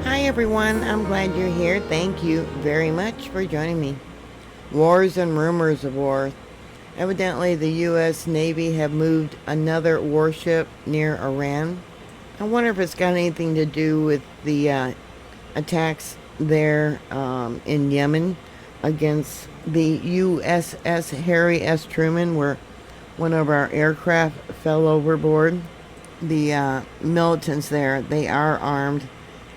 Hi everyone, I'm glad you're here. Thank you very much for joining me. Wars and rumors of war. Evidently, the U.S. Navy have moved another warship near Iran. I wonder if it's got anything to do with the attacks there in Yemen against the USS Harry S. Truman, where one of our aircraft fell overboard. The militants there, they are armed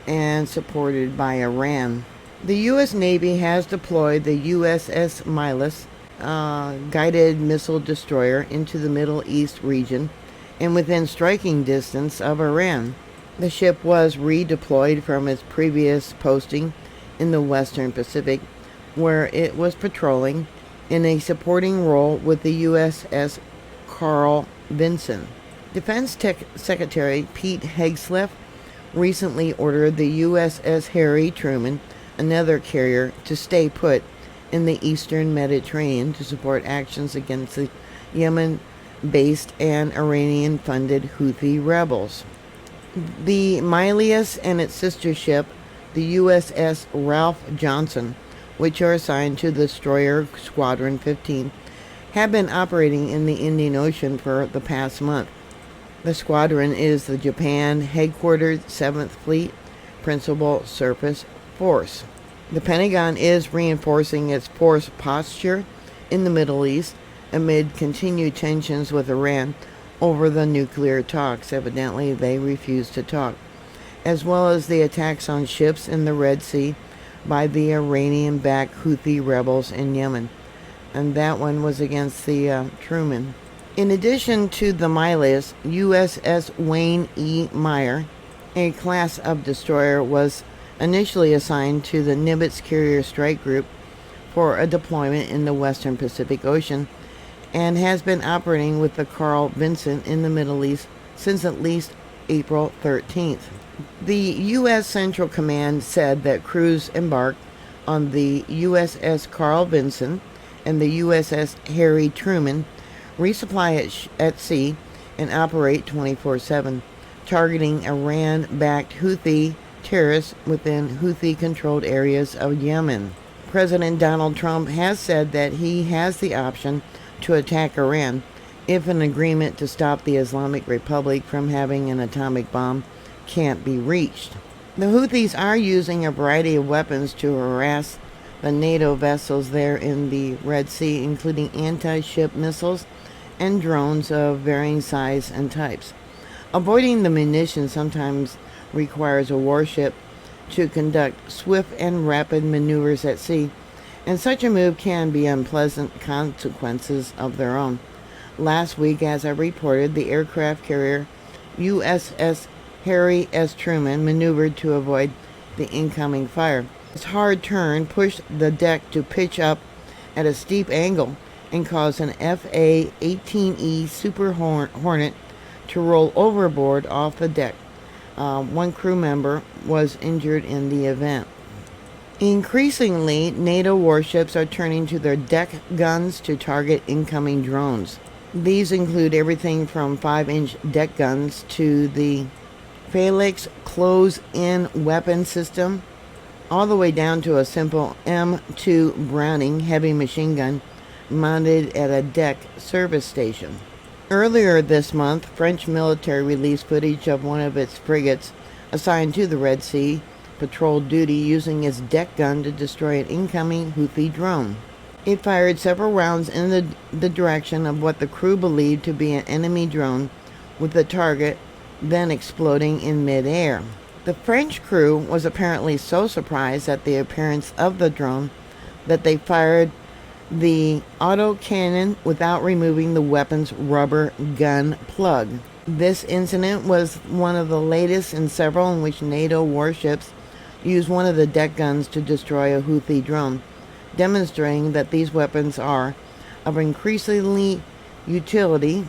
and supported by Iran. The U.S. Navy has deployed the USS Milius guided missile destroyer into the Middle East region and within striking distance of Iran. The ship was redeployed from its previous posting in the Western Pacific, where it was patrolling in a supporting role with the USS Carl Vinson. Defense Secretary Pete Hegseth recently ordered the USS Harry Truman, another carrier, to stay put in the eastern Mediterranean to support actions against the Yemen-based and Iranian-funded Houthi rebels. The Milius and its sister ship, the USS Ralph Johnson, which are assigned to the destroyer Squadron 15, have been operating in the Indian Ocean for the past month. The squadron is the Japan-headquartered 7th Fleet Principal Surface Force. The Pentagon is reinforcing its force posture in the Middle East amid continued tensions with Iran over the nuclear talks. Evidently, they refuse to talk, as well as the attacks on ships in the Red Sea by the Iranian-backed Houthi rebels in Yemen. And that one was against the Truman. In addition to the Milius, USS Wayne E. Meyer, a class of destroyer, was initially assigned to the Nimitz Carrier Strike Group for a deployment in the Western Pacific Ocean and has been operating with the Carl Vinson in the Middle East since at least April 13th. The U.S. Central Command said that crews embarked on the USS Carl Vinson and the USS Harry Truman resupply at sea and operate 24/7, targeting Iran-backed Houthi terrorists within Houthi-controlled areas of Yemen. President Donald Trump has said that he has the option to attack Iran if an agreement to stop the Islamic Republic from having an atomic bomb can't be reached. The Houthis are using a variety of weapons to harass the NATO vessels there in the Red Sea, including anti-ship missiles and drones of varying size and types. Avoiding the munitions sometimes requires a warship to conduct swift and rapid maneuvers at sea, and such a move can be unpleasant consequences of their own. Last week, as I reported, the aircraft carrier USS Harry S. Truman maneuvered to avoid the incoming fire. Its hard turn pushed the deck to pitch up at a steep angle and caused an FA-18E Super Hornet to roll overboard off the deck. One crew member was injured in the event. Increasingly, NATO warships are turning to their deck guns to target incoming drones. These include everything from 5-inch deck guns to the Phalanx close-in weapon system, all the way down to a simple M2 Browning heavy machine gun mounted at a deck service station. Earlier this month, French military released footage of one of its frigates assigned to the Red Sea patrol duty using its deck gun to destroy an incoming Houthi drone. It fired several rounds in the direction of what the crew believed to be an enemy drone, with the target then exploding in mid-air. The French crew was apparently so surprised at the appearance of the drone that they fired the autocannon without removing the weapon's rubber gun plug. This incident was one of the latest in several in which NATO warships used one of the deck guns to destroy a Houthi drone, demonstrating that these weapons are of increasingly utility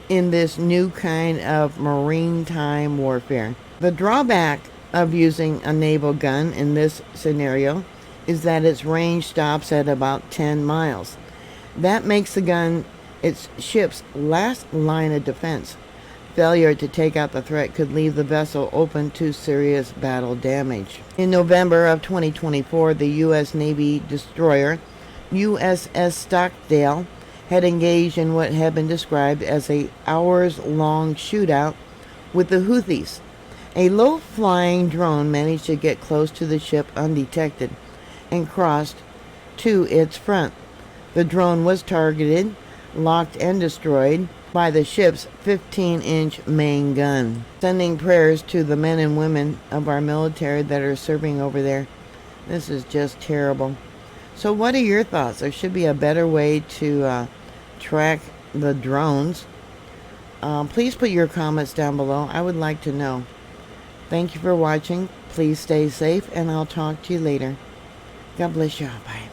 in this new kind of maritime warfare. The drawback of using a naval gun in this scenario is that its range stops at about 10 miles. That makes the gun its ship's last line of defense. Failure to take out the threat could leave the vessel open to serious battle damage. In November of 2024, the U.S. Navy destroyer USS Stockdale had engaged in what had been described as a hours-long shootout with the Houthis. A low-flying drone managed to get close to the ship undetected and crossed to its front. The drone was targeted, locked, and destroyed by the ship's 15-inch main gun. Sending prayers to the men and women of our military that are serving over there. This is just terrible. So what are your thoughts? There should be a better way to track the drones. Please put your comments down below. I would like to know. Thank you for watching. Please stay safe, and I'll talk to you later. God bless you all. Bye.